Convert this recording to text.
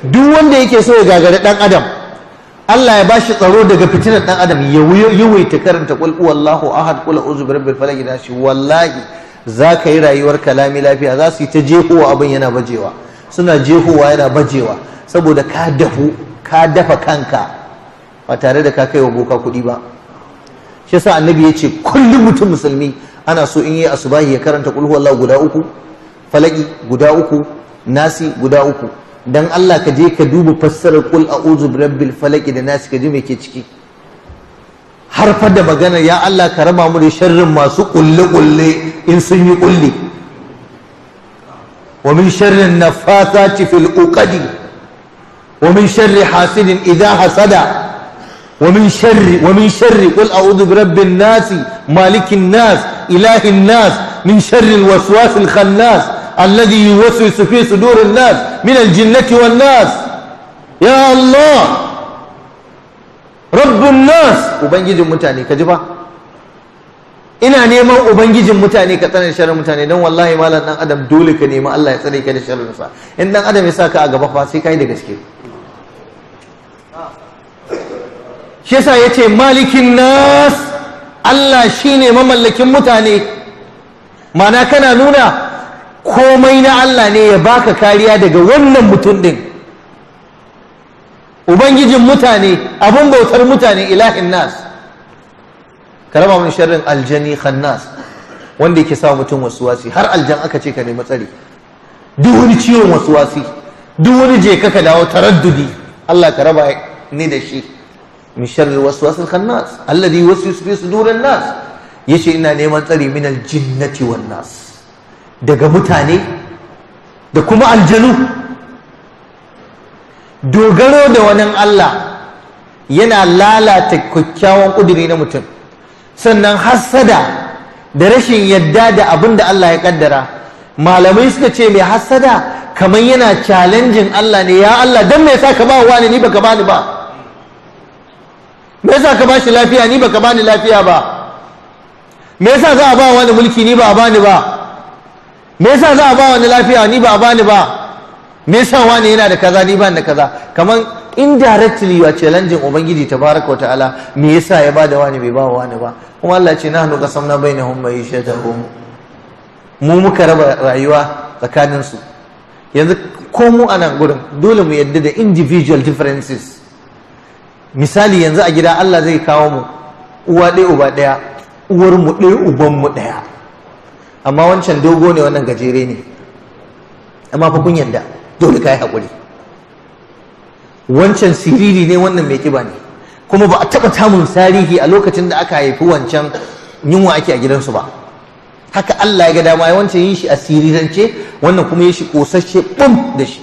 duk wanda yake so ya gagari dan adam Allah ya bashi tsaro daga fitinar dan adam ya yawaita karanta qul huwallahu ahad, qul a'udhu birabbil falaq da shi, wallahi za ka yi rayuwar kalami lafiya. Za su yi ta jehowa abin yana bajewa, suna jehowa yana bajewa, saboda ka dafa kanka ba tare da ka kai wa boka kuɗi ba. shi yasa annabi ya ce kullum mutum musulmi ana so in yi asubahi ya karanta qul huwallahu guda 3, falaki guda 3, nasi guda 3. dan Allah ka je ka duba fassarar qul a'udhu birabbil falaq da nasi ka ji me ke ciki. har fa da magana ya Allah ka raba mu da sharrin masu kulle in sun yi kulli. wa min sharri nafathati fil uqadi wa min sharri hasidin idha hasada wa min sharri qul a'udhu birabbin nas malikin nas ilahin nas min sharri alwaswasil khannas alladhi yuwaswisu fi sudurin nas min aljinnati wan nas. ya Allah rabbun nas, ubangijin mutane, ka ji fa ina neman ubangijin mutane ka tsare sharrin mutane. don wallahi malam dan adam dole ka nemi Allah ya tsare ka da sharrin sa. in dan adam ya saka a gaba fa sai kai da gaske. shi yasa yace malikin nas, Allah shine mamallakin mutane. mana kana nuna komai na Allah ne ya baka kariya daga wannan mutum din, ubangijin mutane, abun bautar mutane, ilahin nas. ka raba min sharrin aljani khannas, wanda yake sa mutum wasuwasi. har aljan aka ce ka nemi tsari. duk wani ciwon wasuwasi, duk wani je ka dawo taraddudi, Allah ka raba ni da shi. min sharri waswasil khannas alladhi yuwaswisu fi sudurin nas. yace ina neman tsari min aljinnati wan nas, daga mutane da kuma aljanu. dogaro da wani Allah yana lalata kyakkyawan kudiri na mutum. sannan hassada da rashin yadda da abin da Allah ya kaddara, malamai suka ce mai hassada kamar yana challenging Allah ne. ya Allah dan me yasa ka ba wani ni baka bani ba? me yasa ka bashi lafiya ni baka bani lafiya ba? me yasa za a ba wani mulki ni ba a bani ba? me yasa za a ba wani lafiya ni ba a bani ba? me yasa wani yana da kaza ni ban da kaza? kaman indirectly you are challenging ubangiji tabaraka wa ta'ala. me yasa ya bada wani bai ba wani ba? kuma Allah ce nahnu qasamna bainahum ma'ishatahum, mu muka raba rayuwa tsakanin su. yanzu ko mu a nan gurin dole mu yadda da individual differences. misali yanzu a gida Allah zai kawo mu uwa ɗaya uba ɗaya, uwar mu ɗaya uban mu ɗaya, amma wancan dogo ne wannan gajere ne, amma fa kun yadda dole kai hakuri. wancan siriri ne wannan mai kiba ne, kuma ba a taɓa tamun tarihi a lokacin da aka haifi wancan yunwa ake a gidansu ba. haka Allah ya ga dama ya wancan yin shi a sirirance, wannan kuma yi shi ƙosashe ɓum da shi.